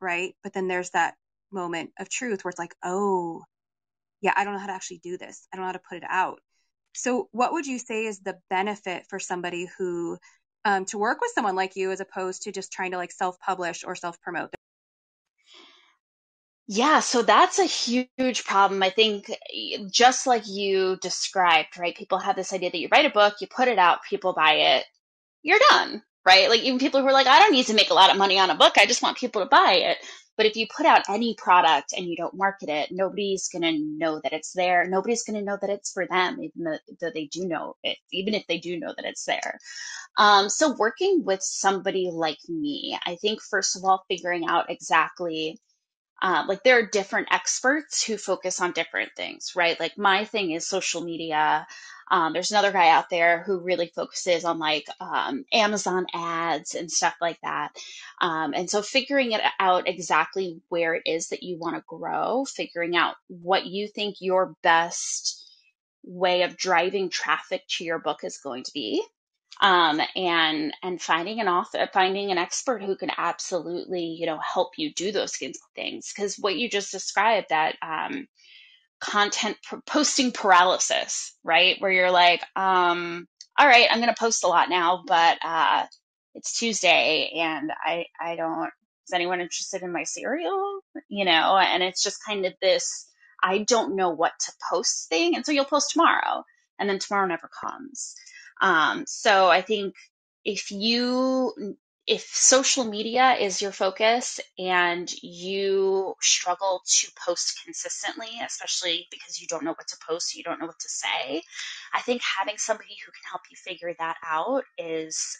right? But then there's that moment of truth where it's like, oh, yeah, I don't know how to actually do this. I don't know how to put it out. So what would you say is the benefit for somebody who to work with someone like you as opposed to just trying to like self-publish or self-promote? Yeah, so that's a huge problem. I think just like you described, right? People have this idea that you write a book, you put it out, people buy it, you're done, right? Like even people who are like, I don't need to make a lot of money on a book. I just want people to buy it. But if you put out any product and you don't market it, nobody's going to know that it's there. Nobody's going to know that it's for them, even though they do know it, even if they do know that it's there. So working with somebody like me, I think first of all, figuring out exactly like there are different experts who focus on different things, right? Like my thing is social media. There's another guy out there who really focuses on like Amazon ads and stuff like that. And so figuring it out exactly where it is that you want to grow, figuring out what you think your best way of driving traffic to your book is going to be, and finding an author, finding an expert who can absolutely, help you do those kinds of things. Because what you just described, that content posting paralysis, right? Where you're like, all right, I'm going to post a lot now, but it's Tuesday and I don't, is anyone interested in my cereal? And it's just kind of this, I don't know what to post thing. And so you'll post tomorrow and then tomorrow never comes. So I think if social media is your focus and you struggle to post consistently, especially because you don't know what to post, you don't know what to say, I think having somebody who can help you figure that out is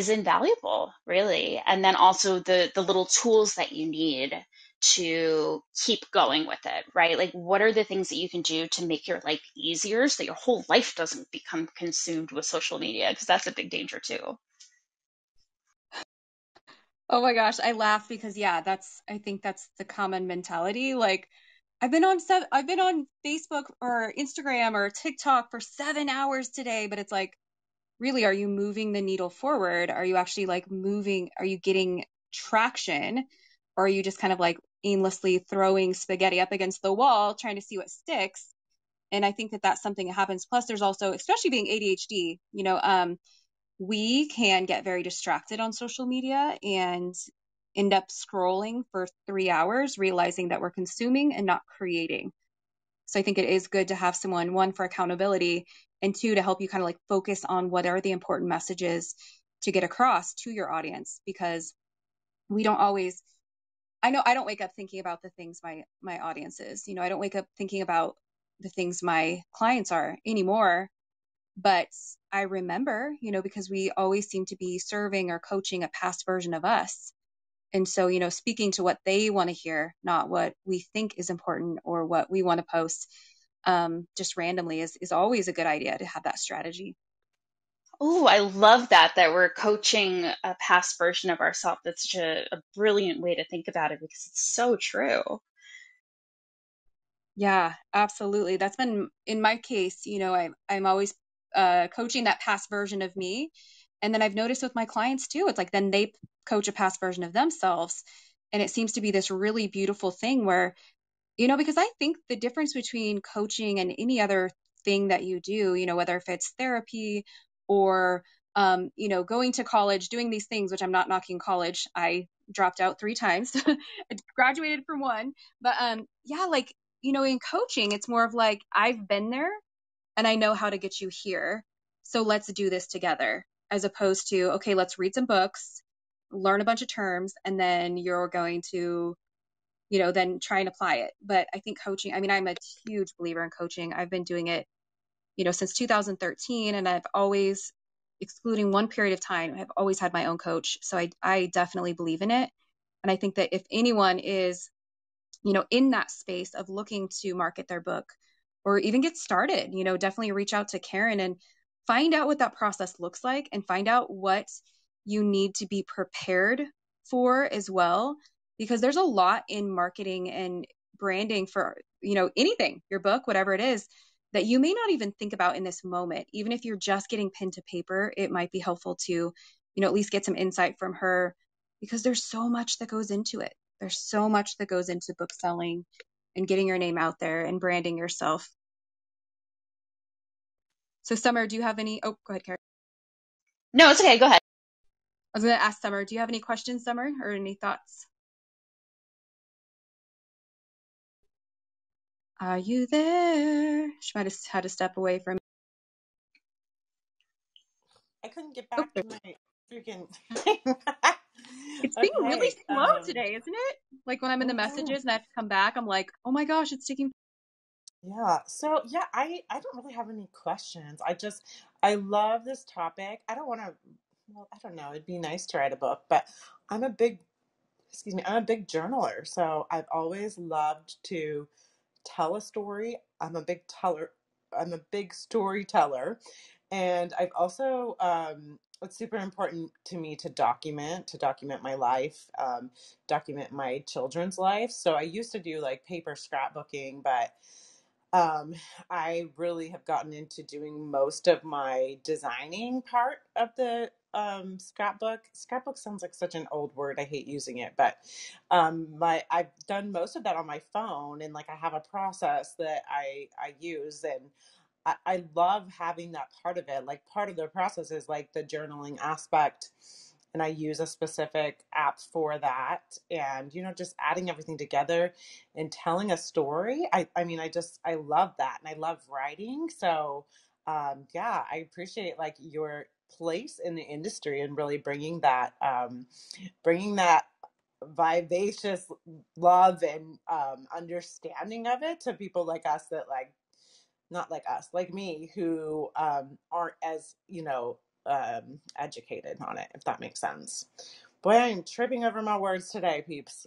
invaluable, really. And then also the little tools that you need to keep going with it, right? Like what are the things that you can do to make your life easier so that your whole life doesn't become consumed with social media? Because that's a big danger too. Oh my gosh, I laugh because yeah, I think that's the common mentality. Like I've been on Facebook or Instagram or TikTok for 7 hours today, but it's like, really, are you moving the needle forward? Are you actually like moving? Are you getting traction? Or are you just kind of like aimlessly throwing spaghetti up against the wall, trying to see what sticks? And I think that that's something that happens. Plus, there's also, especially being ADHD, we can get very distracted on social media and end up scrolling for 3 hours, realizing that we're consuming and not creating. So I think it is good to have someone, one, for accountability, and two, to help you kind of like focus on what are the important messages to get across to your audience, because we don't always, I know I don't wake up thinking about the things my audience is. I don't wake up thinking about the things my clients are anymore, but I remember, because we always seem to be serving or coaching a past version of us. And so, speaking to what they want to hear, not what we think is important or what we want to post, just randomly is always a good idea to have that strategy. Oh, I love that we're coaching a past version of ourselves. That's such a brilliant way to think about it because it's so true. Yeah, absolutely. That's been in my case, I'm always coaching that past version of me. And then I've noticed with my clients too, it's like then they coach a past version of themselves. And it seems to be this really beautiful thing where, because I think the difference between coaching and any other thing that you do, whether if it's therapy or, going to college, doing these things, which I'm not knocking college. I dropped out 3 times, I graduated from one, but, yeah, like, in coaching, it's more of like, I've been there and I know how to get you here. So let's do this together, as opposed to, okay, let's read some books, learn a bunch of terms, and then you're going to then try and apply it. But I think coaching, I mean, I'm a huge believer in coaching. I've been doing it, since 2013, and I've always, excluding one period of time, I've always had my own coach. So I definitely believe in it. And I think that if anyone is, in that space of looking to market their book or even get started, definitely reach out to Karen and find out what that process looks like and find out what you need to be prepared for as well, because there's a lot in marketing and branding for, anything, your book, whatever it is, that you may not even think about in this moment. Even if you're just getting pen to paper, it might be helpful to, at least get some insight from her because there's so much that goes into it. There's so much that goes into book selling and getting your name out there and branding yourself. So Summer, do you have any, oh, go ahead, Karen. No, it's okay. Go ahead. I was going to ask Summer, do you have any questions, Summer, or any thoughts? Are you there? She might have had to step away from. I couldn't get back to my freaking thing. It's being really Okay. slow today, isn't it? Like when I'm in the messages and I have to come back, I'm like, oh my gosh, it's taking. Yeah. So yeah, I don't really have any questions. I love this topic. I don't want to, well, I don't know. It'd be nice to write a book, but I'm a big, I'm a big journaler. So I've always loved to tell a story. I'm a big storyteller. And I've also, it's super important to me to document my life, document my children's life. So I used to do like paper scrapbooking, but um, I really have gotten into doing most of my designing part of the scrapbook. Scrapbook sounds like such an old word. I hate using it, but I've done most of that on my phone, and like I have a process that I use, and I love having that part of it. Like part of the process is like the journaling aspect, and I use a specific app for that. And just adding everything together and telling a story. I mean, I love that, and I love writing. So, yeah, I appreciate like your place in the industry and really bringing that vivacious love and understanding of it to people like us that like not like us, like me, who aren't as, educated on it, if that makes sense. Boy, I am tripping over my words today, peeps.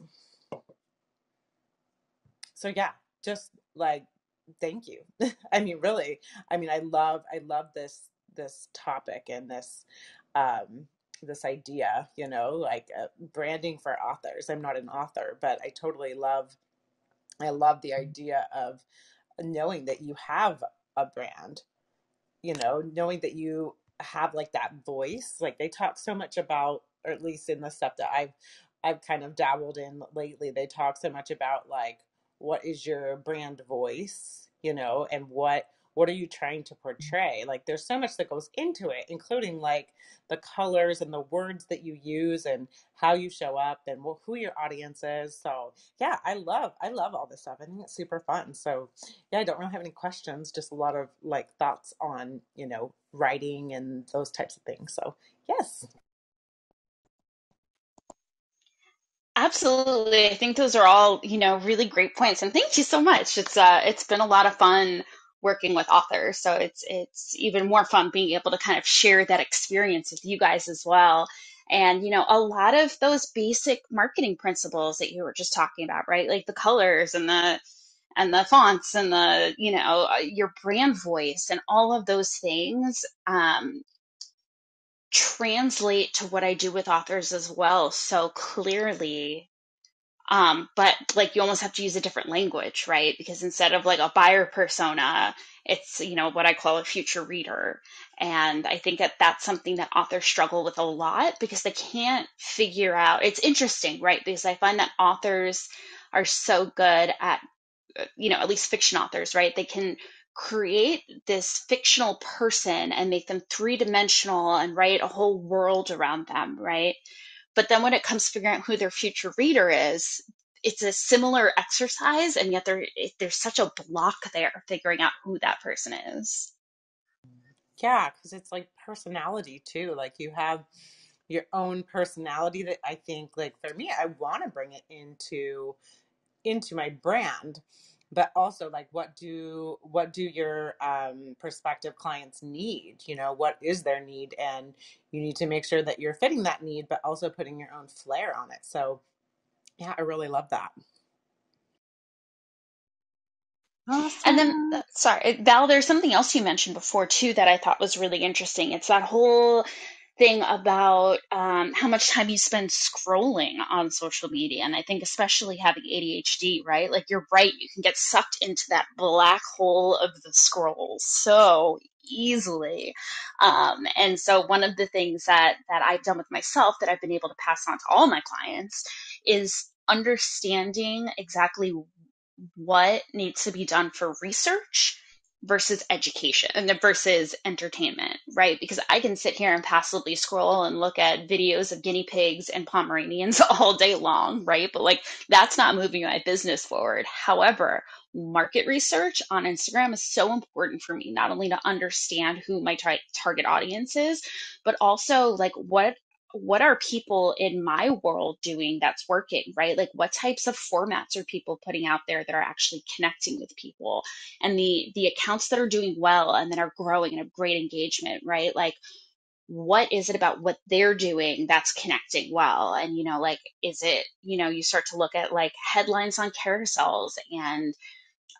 So yeah, just like, thank you. I mean, really, I love this topic and this idea, like branding for authors. I'm not an author, but I love the idea of knowing that you have a brand, knowing that you have like that voice. Like they talk so much about, or at least in the stuff that I've kind of dabbled in lately, they talk so much about like what is your brand voice, and what are you trying to portray? Like there's so much that goes into it, including like the colors and the words that you use and how you show up and who your audience is. So yeah, I love all this stuff. I think it's super fun. So yeah, I don't really have any questions, just a lot of like thoughts on, writing and those types of things. So yes. Absolutely. I think those are all, really great points. And thank you so much. It's been a lot of fun working with authors. So it's even more fun being able to kind of share that experience with you guys as well. And, a lot of those basic marketing principles that you were just talking about, right? Like the colors and the fonts and your brand voice and all of those things, translate to what I do with authors as well so clearly. But like you almost have to use a different language, right? Because instead of like a buyer persona, it's, what I call a future reader. And I think that that's something that authors struggle with a lot because they can't figure out. It's interesting, right? Because I find that authors are so good at, at least fiction authors, right? They can create this fictional person and make them three-dimensional and write a whole world around them, right? But then when it comes to figuring out who their future reader is, it's a similar exercise, and yet there's such a block there figuring out who that person is. Yeah, because it's like personality too. Like you have your own personality that I think like for me, I want to bring it into my brand, but also like what do your prospective clients need? What is their need? And you need to make sure that you're fitting that need, but also putting your own flair on it. So yeah, I really love that. And then, Awesome. sorry, Val, there's something else you mentioned before too that I thought was really interesting. It's that whole thing about how much time you spend scrolling on social media. And I think especially having ADHD, right? Like you're right, you can get sucked into that black hole of the scrolls so easily. And so one of the things that I've done with myself that I've been able to pass on to all my clients is understanding exactly what needs to be done for research versus education and versus entertainment, right? Because I can sit here and passively scroll and look at videos of guinea pigs and Pomeranians all day long, right? But like that's not moving my business forward. However, market research on Instagram is so important for me, not only to understand who my target audience is, but also like what are people in my world doing that's working, right? Like what types of formats are people putting out there that are actually connecting with people, and the accounts that are doing well and that are growing and have great engagement, right? Like what is it about what they're doing that's connecting well? And, like, is it, you start to look at like headlines on carousels and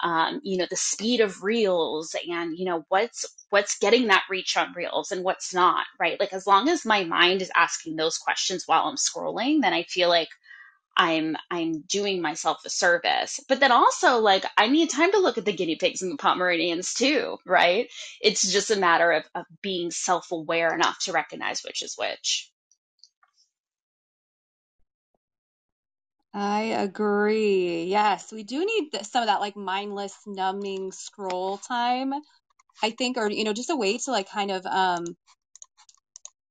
the speed of reels and, what's getting that reach on reels and what's not, right? Like, as long as my mind is asking those questions while I'm scrolling, then I feel like I'm doing myself a service. But then also, like, I need time to look at the guinea pigs and the Pomeranians too, right? It's just a matter of being self-aware enough to recognize which is which. I agree. Yes, we do need some of that like mindless, numbing scroll time, I think, or just a way to like kind of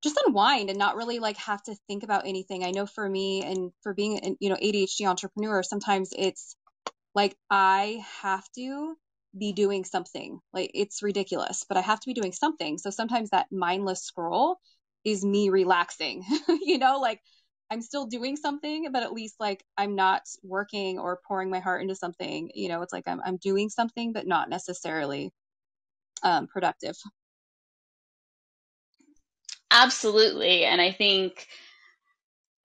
just unwind and not really like have to think about anything. I know for me and for being an ADHD entrepreneur, sometimes it's like I have to be doing something. Like it's ridiculous, but I have to be doing something. So sometimes that mindless scroll is me relaxing. Like I'm still doing something, but at least like I'm not working or pouring my heart into something. It's like I'm doing something, but not necessarily productive. Absolutely. And I think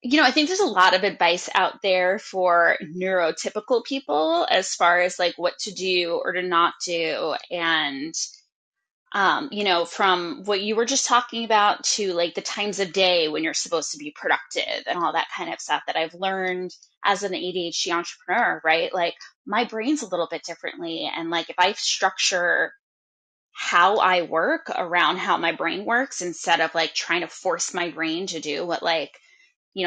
there's a lot of advice out there for neurotypical people as far as like what to do or to not do. And from what you were just talking about to like the times of day when you're supposed to be productive and all that kind of stuff that I've learned as an ADHD entrepreneur, right? Like my brain's a little bit differently. And like if I structure how I work around how my brain works instead of like trying to force my brain to do what like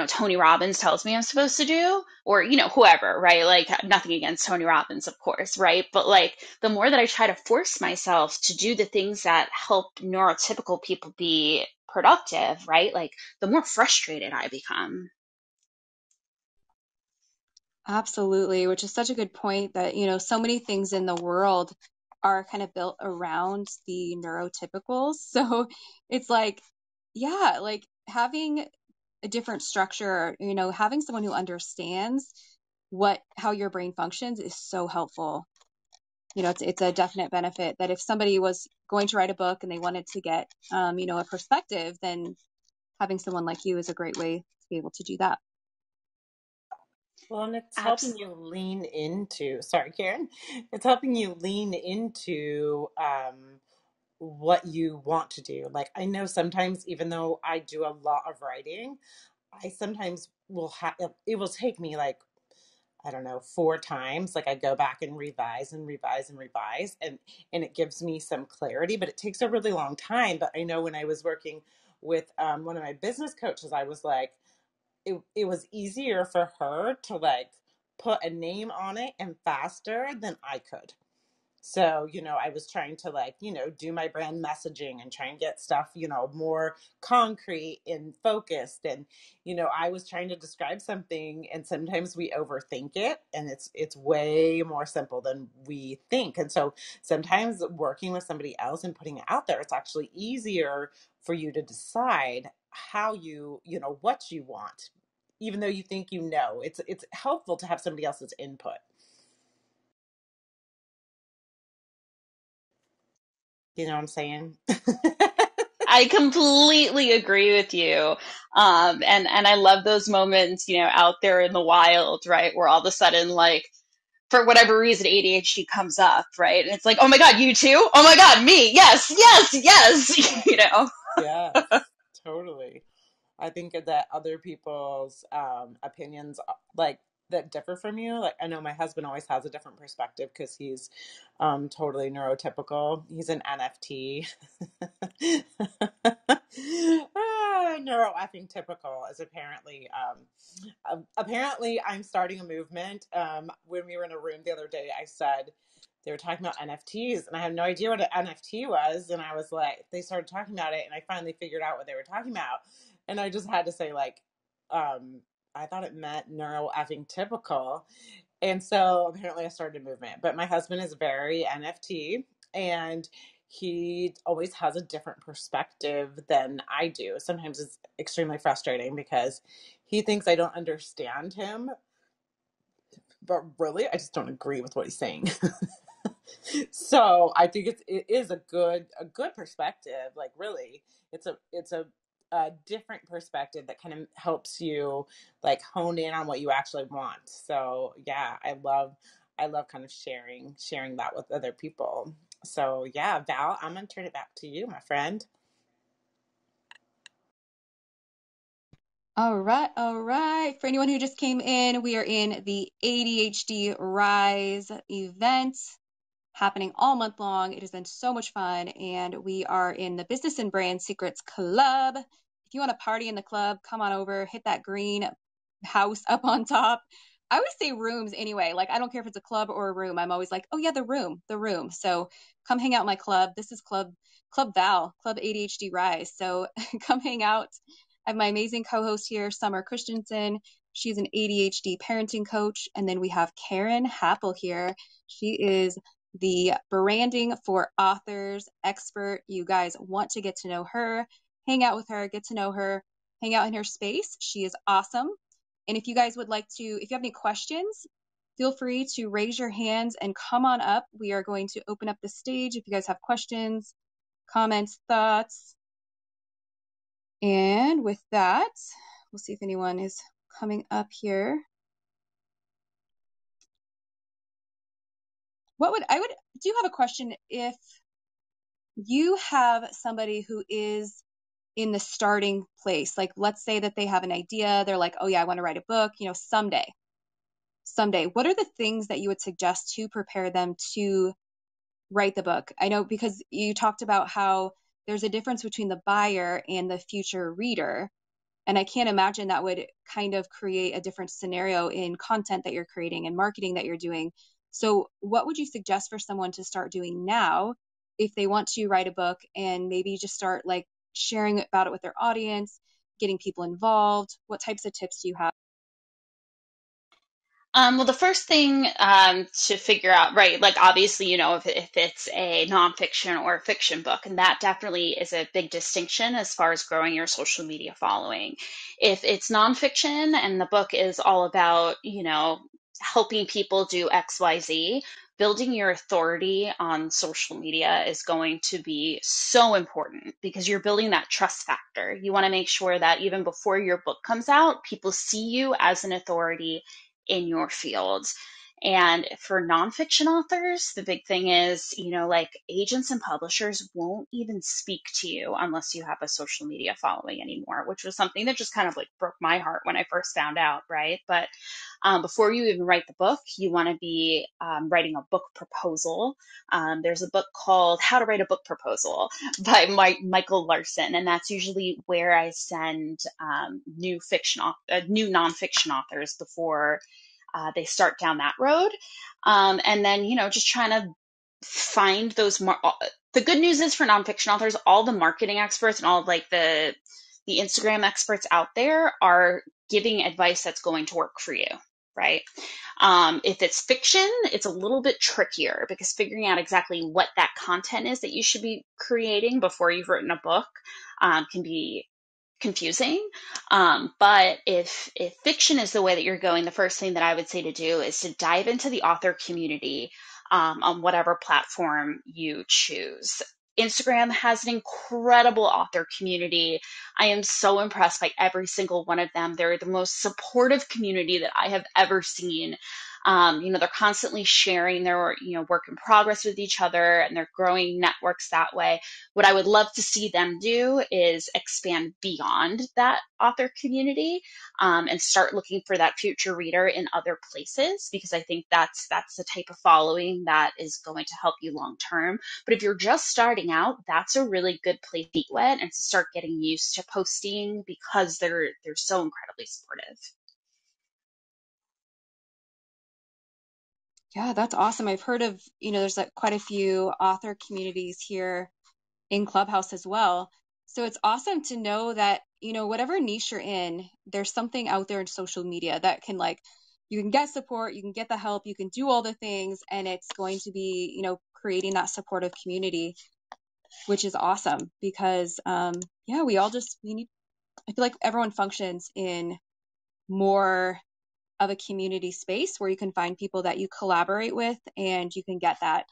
Tony Robbins tells me I'm supposed to do, or, whoever, right? Like nothing against Tony Robbins, of course, right? But like the more that I try to force myself to do the things that help neurotypical people be productive, right? Like the more frustrated I become. Absolutely, which is such a good point that, so many things in the world are kind of built around the neurotypicals. So it's like, yeah, like having a different structure, having someone who understands how your brain functions is so helpful. It's a definite benefit that if somebody was going to write a book and they wanted to get, a perspective, then having someone like you is a great way to be able to do that. Well, and it's helping Absolutely. you lean into, sorry, Karen, it's helping you lean into what you want to do. Like, I know sometimes, even though I do a lot of writing, I sometimes will have, it will take me like, I don't know, 4 times. Like I go back and revise and revise and revise, and it gives me some clarity, but it takes a really long time. But I know when I was working with one of my business coaches, I was like, it was easier for her to like put a name on it and faster than I could. So, I was trying to like, do my brand messaging and try and get stuff, more concrete and focused. And, I was trying to describe something, and sometimes we overthink it, and it's way more simple than we think. And so sometimes working with somebody else and putting it out there, it's actually easier for you to decide how what you want, even though you think it's helpful to have somebody else's input. You know what I'm saying? I completely agree with you. And I love those moments, out there in the wild, right? Where all of a sudden, like, for whatever reason, ADHD comes up, right? And it's like, oh my God, you too? Oh my God, me. Yes, yes, yes. Yes, totally. I think that other people's opinions, like that differ from you. Like, I know my husband always has a different perspective because he's totally neurotypical. He's an NFT. Neuro effing typical is apparently I'm starting a movement. When we were in a room the other day, I said they were talking about NFTs, and I had no idea what an NFT was. And I was like, they started talking about it, and I finally figured out what they were talking about. And I just had to say, like, I thought it meant neuro effing typical. And so apparently I started a movement. But my husband is very NFT, and he always has a different perspective than I do. Sometimes it's extremely frustrating because he thinks I don't understand him, but really I just don't agree with what he's saying. So I think it is a good perspective. Like, really, it's a different perspective that kind of helps you like hone in on what you actually want. So yeah, I love kind of sharing that with other people. So yeah, Val, I'm gonna turn it back to you, my friend. All right, all right. For anyone who just came in, we are in the ADHD Rise event happening all month long. It has been so much fun, and we are in the Business and Brand Secrets Club. If you want to party in the club, come on over, hit that green house up on top. I always say rooms anyway. Like, I don't care if it's a club or a room. I'm always like, oh yeah, the room, the room. So come hang out in my club. This is Club Val, Club ADHD Rise. So come hang out. I have my amazing co-host here, Summer Christiansen. She's an ADHD parenting coach. And then we have Karen Happel here. She is the branding for authors expert. You guys want to get to know her, hang out with her, get to know her, hang out in her space. She is awesome. And if you guys would like to, if you have any questions, feel free to raise your hands and come on up. We are going to open up the stage if you guys have questions, comments, thoughts. And with that, we'll see if anyone is coming up here. Do you have a question if you have somebody who is in the starting place? Like, let's say that they have an idea. They're like, oh yeah, I want to write a book, someday. What are the things that you would suggest to prepare them to write the book? I know because you talked about how there's a difference between the buyer and the future reader. And I can't imagine that would kind of create a different scenario in content that you're creating and marketing that you're doing. So what would you suggest for someone to start doing now if they want to write a book and maybe just start like sharing about it with their audience, getting people involved? What types of tips do you have? Well, the first thing to figure out, right, like obviously, if it's a nonfiction or a fiction book, and that definitely is a big distinction as far as growing your social media following. If it's nonfiction and the book is all about, helping people do XYZ, building your authority on social media is going to be so important because you're building that trust factor. You want to make sure that even before your book comes out, people see you as an authority in your field. And for nonfiction authors, the big thing is, like agents and publishers won't even speak to you unless you have a social media following anymore, which was something that just kind of like broke my heart when I first found out, right? But before you even write the book, you want to be writing a book proposal. There's a book called How to Write a Book Proposal by Michael Larson, and that's usually where I send new nonfiction authors before they start down that road. And then, just trying to find those. The good news is for nonfiction authors, all the marketing experts and all like the Instagram experts out there are giving advice that's going to work for you, right? If it's fiction, it's a little bit trickier because figuring out exactly what that content is that you should be creating before you've written a book can be confusing. But if fiction is the way that you're going, the first thing that I would say to do is to dive into the author community on whatever platform you choose. Instagram has an incredible author community. I am so impressed by every single one of them. They're the most supportive community that I have ever seen. They're constantly sharing their, work in progress with each other, and they're growing networks that way. What I would love to see them do is expand beyond that author community, and start looking for that future reader in other places, because I think that's the type of following that is going to help you long term. But if you're just starting out, that's a really good place to get wet and to start getting used to posting, because they're so incredibly supportive. Yeah, that's awesome. I've heard of, there's like quite a few author communities here in Clubhouse as well. So it's awesome to know that, whatever niche you're in, there's something out there in social media that can you can get support, you can get the help, you can do all the things, and it's going to be, creating that supportive community, which is awesome because, yeah, we need, I feel like everyone functions in more of a community space where you can find people that you collaborate with and you can get that,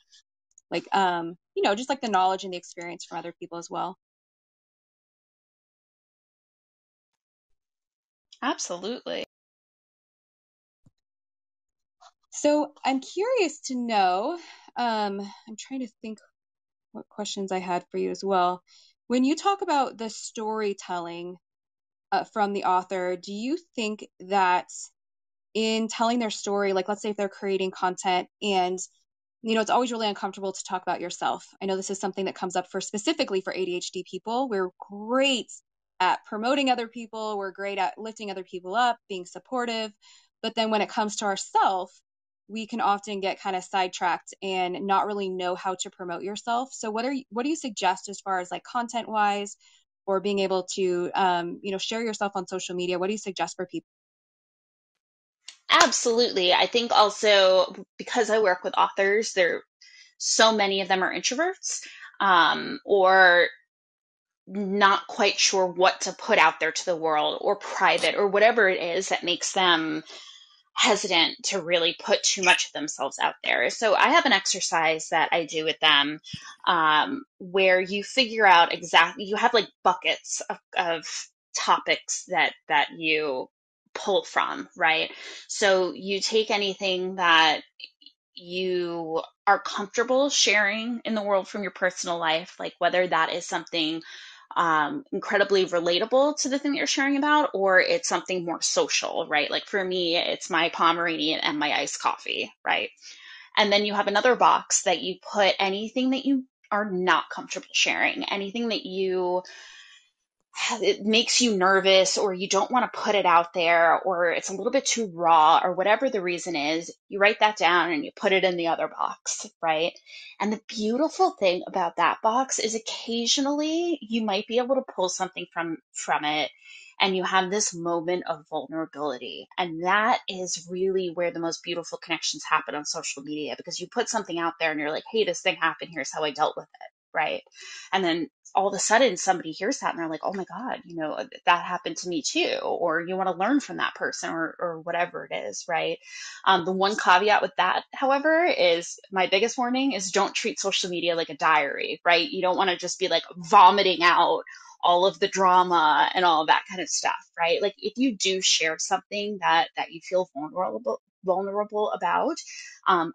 just like the knowledge and the experience from other people as well. Absolutely. So I'm curious to know, I'm trying to think what questions I had for you as well. When you talk about the storytelling from the author, do you think that in telling their story, like let's say if they're creating content and it's always really uncomfortable to talk about yourself. I know this is something that comes up specifically for ADHD people. We're great at promoting other people. We're great at lifting other people up, being supportive. But then when it comes to ourselves, we can often get kind of sidetracked and not really know how to promote yourself. So what do you suggest as far as like content wise, or being able to, share yourself on social media? What do you suggest for people? Absolutely. I think also because I work with authors, so many of them are introverts, or not quite sure what to put out there to the world, or private, or whatever it is that makes them hesitant to really put too much of themselves out there. So I have an exercise that I do with them, where you figure out exactly, you have like buckets of topics that you pull from, right? So you take anything that you are comfortable sharing in the world from your personal life, like whether that is something incredibly relatable to the thing that you're sharing about, or it's something more social, right? Like for me, it's my Pomeranian and my iced coffee, right? And then you have another box that you put anything that you are not comfortable sharing, anything that it makes you nervous, or you don't want to put it out there, or it's a little bit too raw, or whatever the reason is, you write that down and you put it in the other box, right? And the beautiful thing about that box is occasionally you might be able to pull something from it, and you have this moment of vulnerability. And that is really where the most beautiful connections happen on social media, because you put something out there and you're like, hey, this thing happened, here's how I dealt with it, right? And then all of a sudden somebody hears that and they're like, oh my God, that happened to me too. Or you want to learn from that person, or whatever it is, right? The one caveat with that, however, is my biggest warning is don't treat social media like a diary, right? You don't want to just be like vomiting out all of the drama and all of that kind of stuff, right? Like if you do share something that you feel vulnerable about,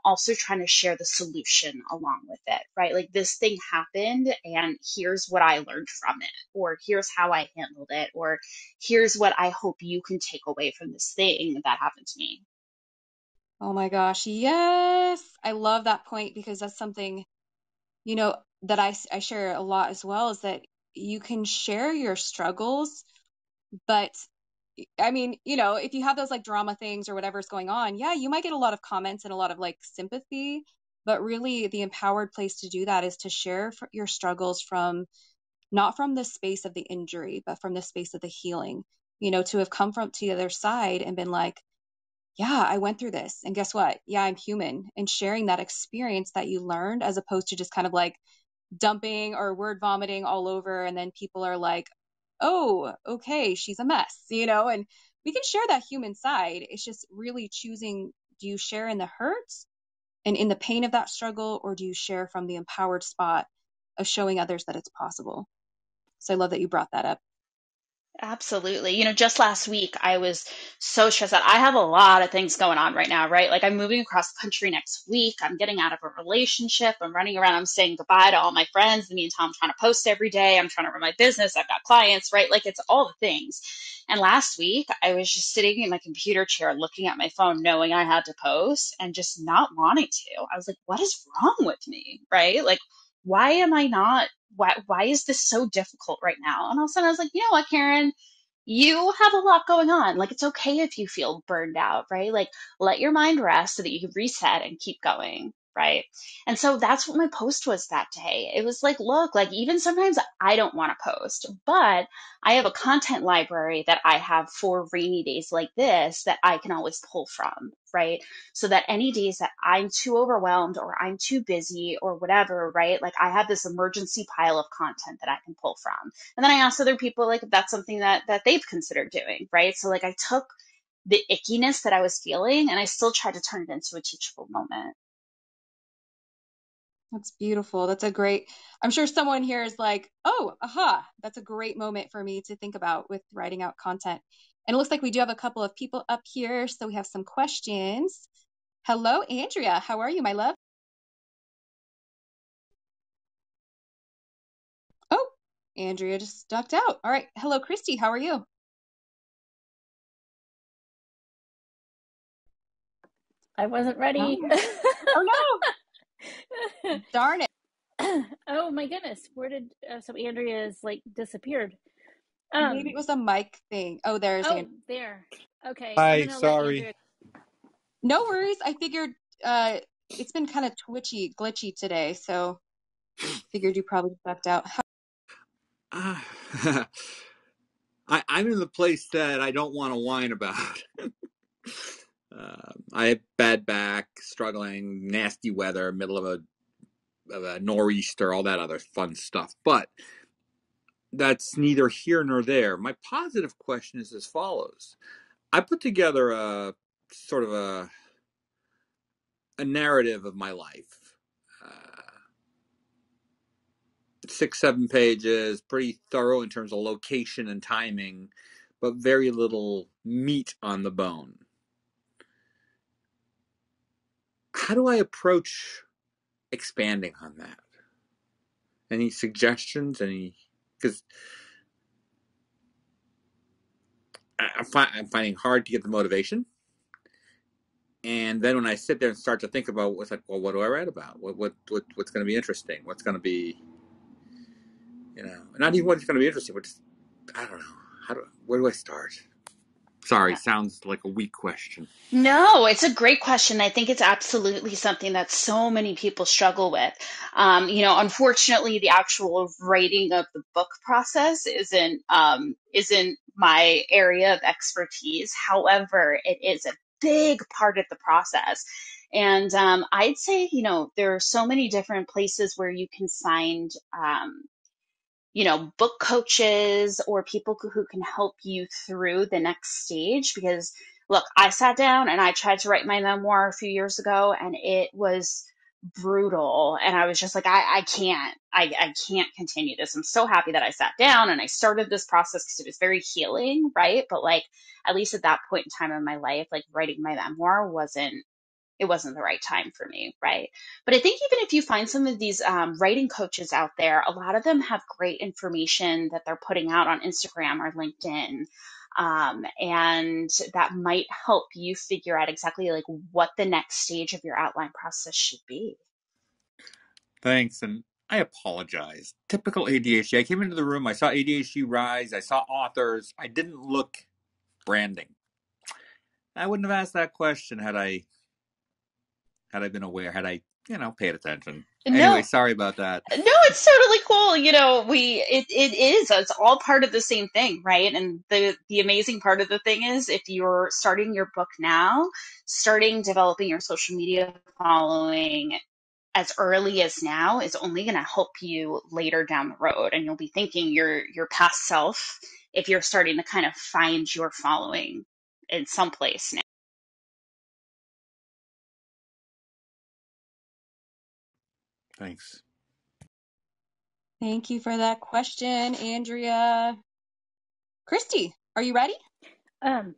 also trying to share the solution along with it, right? Like this thing happened and here's what I learned from it, or here's how I handled it, or here's what I hope you can take away from this thing that happened to me. Oh my gosh. Yes. I love that point because that's something, that I share a lot as well, is that you can share your struggles, but I mean, if you have those like drama things or whatever's going on, yeah, you might get a lot of comments and a lot of like sympathy, but really the empowered place to do that is to share your struggles from not from the space of the injury, but from the space of the healing, to have come from to the other side and been like, yeah, I went through this. And guess what? Yeah, I'm human. And sharing that experience that you learned, as opposed to just kind of like dumping or word vomiting all over. And then people are like, oh, okay, she's a mess, and we can share that human side. It's just really choosing, do you share in the hurt and in the pain of that struggle, or do you share from the empowered spot of showing others that it's possible? So I love that you brought that up. Absolutely. Just last week, I was so stressed out. I have a lot of things going on right now, right? Like, I'm moving across the country next week. I'm getting out of a relationship. I'm running around. I'm saying goodbye to all my friends. In the meantime, I'm trying to post every day. I'm trying to run my business. I've got clients, right? Like, it's all the things. And last week, I was just sitting in my computer chair looking at my phone, knowing I had to post and just not wanting to. I was like, what is wrong with me, right? Like, why am I not? Why is this so difficult right now? And all of a sudden I was like, you know what, Karen, you have a lot going on. Like, it's okay if you feel burned out, right? Like, let your mind rest so that you can reset and keep going, right? And so that's what my post was that day. It was like, look, like, even sometimes I don't want to post, but I have a content library that I have for rainy days like this that I can always pull from, right? So that any days that I'm too overwhelmed or I'm too busy or whatever, right? Like, I have this emergency pile of content that I can pull from. And then I asked other people, like, if that's something that they've considered doing, right? So, like, I took the ickiness that I was feeling and I still tried to turn it into a teachable moment. That's beautiful. I'm sure someone here is like, oh, aha, that's a great moment for me to think about with writing out content. And it looks like we do have a couple of people up here, so we have some questions. Hello, Andrea. How are you, my love? Oh, Andrea just ducked out. All right. Hello, Christy. How are you? I wasn't ready. Oh, oh no. Darn it. Oh my goodness. Where did so Andrea's like disappeared? Maybe it was a mic thing. Oh, there's Oh, Andrea. there. Okay, I'm Hi, gonna let sorry. Andrea. No worries. I figured uh it's been kind of twitchy, glitchy today, so figured you probably ducked out. Uh, I'm in the place that I don't want to whine about. I have bad back, struggling, nasty weather, middle of a nor'easter, all that other fun stuff. But that's neither here nor there. My positive question is as follows. I put together a sort of a narrative of my life. 6, 7 pages, pretty thorough in terms of location and timing, but very little meat on the bone. How do I approach expanding on that? Any suggestions? Because I'm finding hard to get the motivation. And then when I sit there and start to think about what's like, well, what do I write about? What's going to be interesting? What's going to be, not even what's going to be interesting. But I don't know. Where do I start? Sorry, sounds like a weak question. No, it's a great question. I think it's absolutely something that so many people struggle with. Unfortunately, the actual writing of the book process isn't my area of expertise. However, it is a big part of the process. And I'd say, there are so many different places where you can find book coaches or people who can help you through the next stage. Because look, I sat down and I tried to write my memoir a few years ago and it was brutal. And I was just like, I can't continue this. I'm so happy that I sat down and I started this process because it was very healing, right? But like, at least at that point in time in my life, like writing my memoir wasn't the right time for me, right? But I think even if you find some of these writing coaches out there, a lot of them have great information that they're putting out on Instagram or LinkedIn. And that might help you figure out exactly like what the next stage of your outline process should be. Thanks, and I apologize. Typical ADHD. I came into the room, I saw ADHD Rise, I saw authors. I didn't look branding. I wouldn't have asked that question had I been aware, had I, paid attention. Anyway, No, sorry about that. no, it's totally cool. It's all part of the same thing, right? And the amazing part of the thing is if you're starting your book now, starting developing your social media following as early as now is only going to help you later down the road. And you'll be thanking your past self if you're starting to kind of find your following in some place now. Thanks. Thank you for that question, Andrea. Christy, are you ready? Um,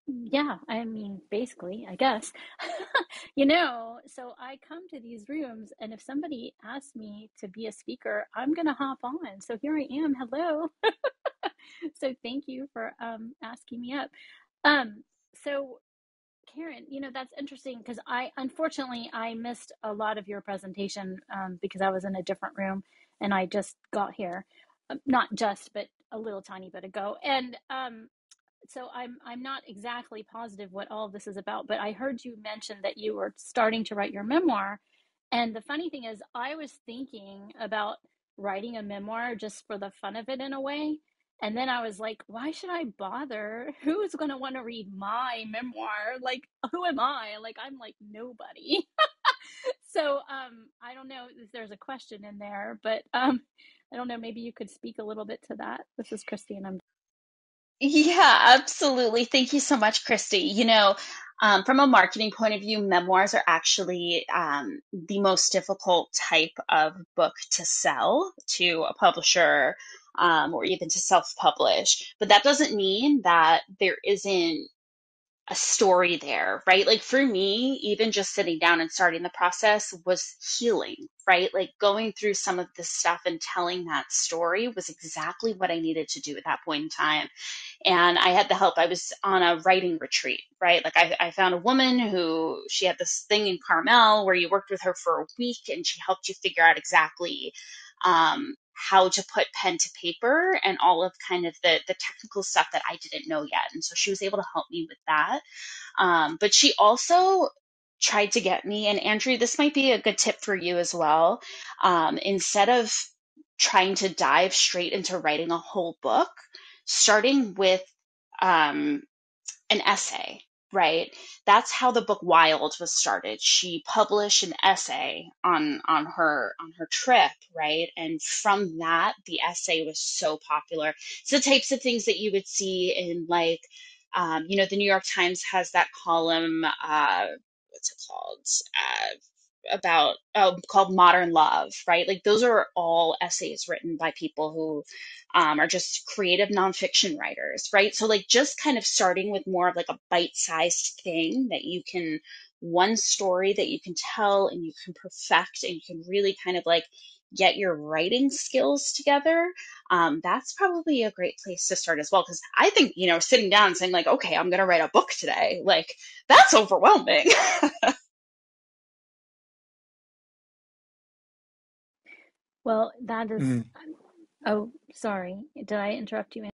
yeah, I mean, basically, I guess. So I come to these rooms, and if somebody asks me to be a speaker, I'm gonna hop on. So here I am. Hello. So thank you for asking me up. Um, so Karen, that's interesting because unfortunately I missed a lot of your presentation because I was in a different room and I just got here, not just, but a little tiny bit ago. And so I'm not exactly positive what all of this is about, but I heard you mention that you were starting to write your memoir. And the funny thing is, I was thinking about writing a memoir just for the fun of it in a way. And then I was like, why should I bother? Who's going to want to read my memoir? Like, who am I? Like, I'm like nobody. So I don't know if there's a question in there, but I don't know. Maybe you could speak a little bit to that. This is Christine. Yeah, absolutely. Thank you so much, Christy. From a marketing point of view, memoirs are actually the most difficult type of book to sell to a publisher or even to self-publish. But that doesn't mean that there isn't a story there, right? Like for me, even just sitting down and starting the process was healing, right? Like going through some of this stuff and telling that story was exactly what I needed to do at that point in time. And I had the help. I was on a writing retreat, right? Like I found a woman who she had this thing in Carmel where you worked with her for a week and she helped you figure out exactly how to put pen to paper and all of kind of the technical stuff that I didn't know yet. And so she was able to help me with that. But she also tried to get me, and Andrew, this might be a good tip for you as well. Instead of trying to dive straight into writing a whole book, starting with um, an essay, right? That's how the book Wild was started. She published an essay on her trip, right? And from that, the essay was so popular. It's the types of things that you would see in like, the New York Times has that column. What's it called? About called Modern Love, right? Like those are all essays written by people who are just creative nonfiction writers, right? So like just kind of starting with more of like a bite-sized thing that you can, one story that you can tell and you can perfect and you can really kind of like get your writing skills together. That's probably a great place to start as well. Cause I think, sitting down and saying like, okay, I'm going to write a book today. Like that's overwhelming. Well, that is, Mm. oh, sorry. Did I interrupt you?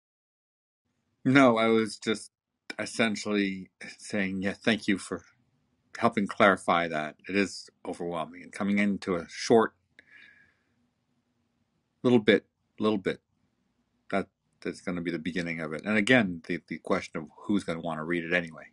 No, I was just essentially saying, yeah, thank you for helping clarify that. It is overwhelming and coming into a short little bit, that that's going to be the beginning of it. And again, the question of who's going to want to read it anyway.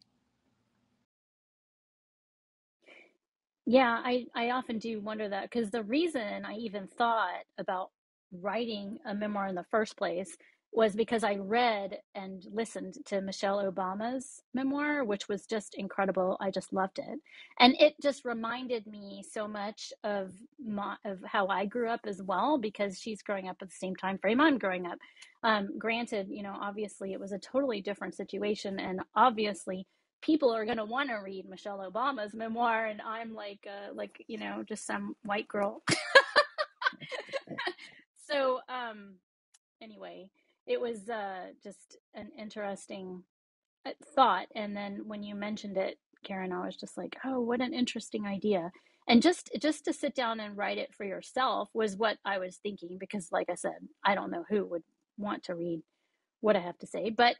Yeah, I often do wonder that because the reason I even thought about writing a memoir in the first place was because I read and listened to Michelle Obama's memoir, which was just incredible. I just loved it. And it just reminded me so much of how I grew up as well, because she's growing up at the same time frame I'm growing up. Granted, obviously it was a totally different situation, and obviously people are going to want to read Michelle Obama's memoir, and I'm like just some white girl. So anyway, it was just an interesting thought. And then when you mentioned it, Karen, I was just like, oh, what an interesting idea. And just to sit down and write it for yourself was what I was thinking, because like I said, I don't know who would want to read what I have to say, but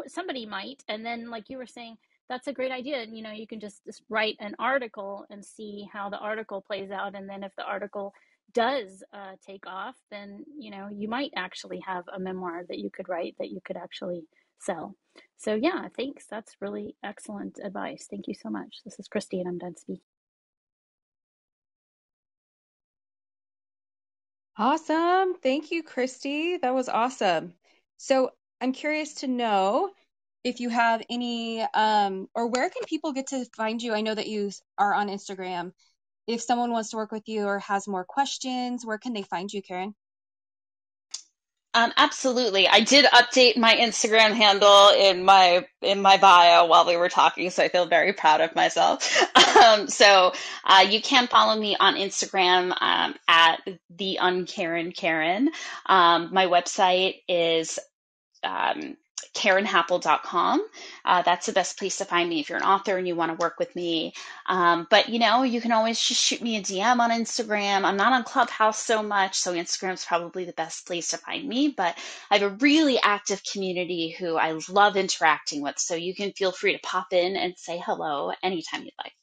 somebody might. And then, like you were saying, that's a great idea. You can just write an article and see how the article plays out. And then if the article does take off, then, you might actually have a memoir that you could write that you could actually sell. So yeah, thanks. That's really excellent advice. Thank you so much. This is Christy, and I'm done speaking. Awesome. Thank you, Christy. That was awesome. So I'm curious to know if you have any, or where can people get to find you? I know that you are on Instagram. If someone wants to work with you or has more questions, where can they find you, Karen? Absolutely. I did update my Instagram handle in my bio while we were talking, so I feel very proud of myself. You can follow me on Instagram at the Unkaren Karen. My website is KarenHappel.com. That's the best place to find me if you're an author and you want to work with me. But you can always just shoot me a DM on Instagram. I'm not on Clubhouse so much, so Instagram's probably the best place to find me. But I have a really active community who I love interacting with, so you can feel free to pop in and say hello anytime you'd like.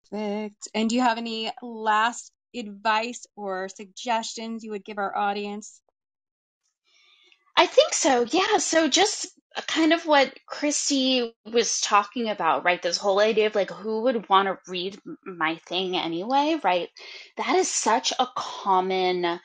Perfect. And do you have any last advice or suggestions you would give our audience? I think so. Yeah. So just kind of what Christy was talking about, right? This whole idea of like, who would want to read my thing anyway, right? That is such a common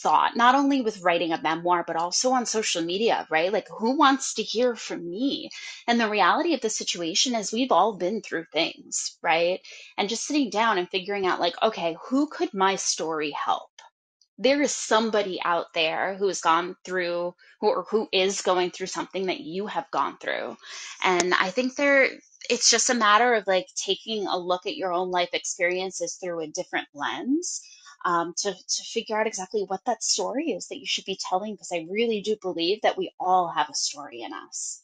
thought, not only with writing a memoir, but also on social media, right? Like, who wants to hear from me? And the reality of the situation is we've all been through things, right? And just sitting down and figuring out like, okay, who could my story help? There is somebody out there who has gone through who is going through something that you have gone through. And I think it's just a matter of like taking a look at your own life experiences through a different lens, to figure out exactly what that story is that you should be telling, because I really do believe that we all have a story in us.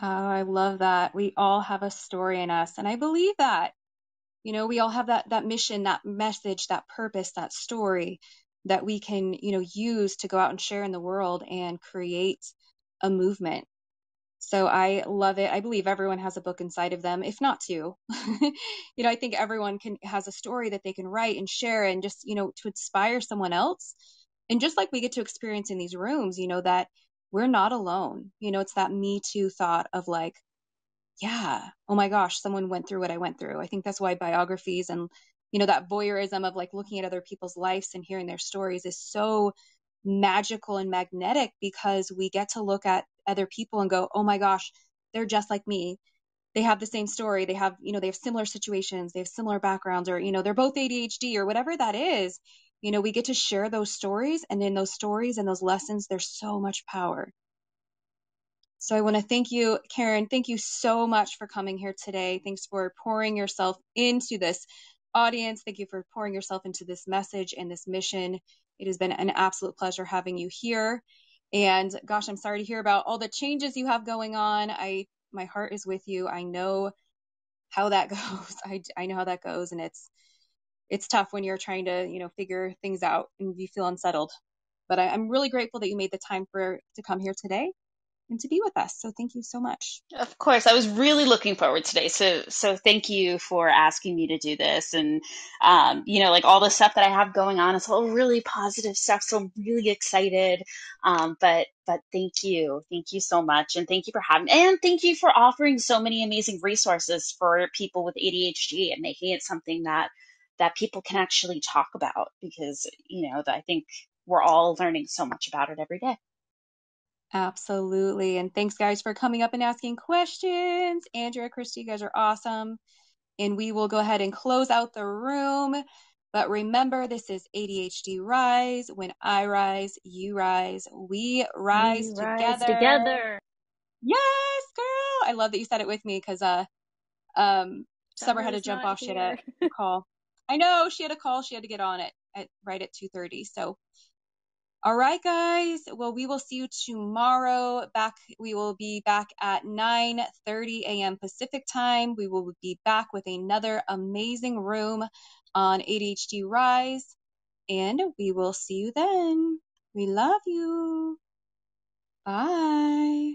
Oh, I love that. We all have a story in us. And I believe that. We all have that mission, that message, that purpose, that story that we can, use to go out and share in the world and create a movement. So I love it. I believe everyone has a book inside of them, if not two. I think everyone has a story that they can write and share, and just, to inspire someone else. And just like we get to experience in these rooms, that we're not alone. It's that Me Too thought of like, yeah, oh my gosh, someone went through what I went through. I think that's why biographies and, that voyeurism of like looking at other people's lives and hearing their stories is so magical and magnetic, because we get to look at other people and go, oh my gosh, they're just like me. They have the same story. They have similar situations. They have similar backgrounds, or, they're both ADHD or whatever that is. We get to share those stories, and in those stories and those lessons, there's so much power. So I want to thank you, Karen. Thank you so much for coming here today. Thanks for pouring yourself into this audience. Thank you for pouring yourself into this message and this mission. It has been an absolute pleasure having you here. And gosh, I'm sorry to hear about all the changes you have going on. My heart is with you. I know how that goes. I know how that goes. And it's tough when you're trying to, figure things out and you feel unsettled. But I'm really grateful that you made the time to come here today and to be with us. So thank you so much. Of course, I was really looking forward today. So thank you for asking me to do this. And, like all the stuff that I have going on, it's all really positive stuff. So I'm really excited. But thank you. Thank you so much. And thank you for and thank you for offering so many amazing resources for people with ADHD and making it something that people can actually talk about, because, I think we're all learning so much about it every day. Absolutely. And thanks, guys, for coming up and asking questions. Andrea, Christy, you guys are awesome. And we will go ahead and close out the room. But remember, this is ADHD Rise. When I rise, you rise. We rise rise together. together. Yes, girl. I love that you said it with me, because Summer had to jump off. She had a call. I know, she had a call. She had to get on right at 2:30. So all right, guys. Well, we will see you tomorrow. We will be back at 9:30 a.m. Pacific time. We will be back with another amazing room on ADHD Rise, and we will see you then. We love you. Bye.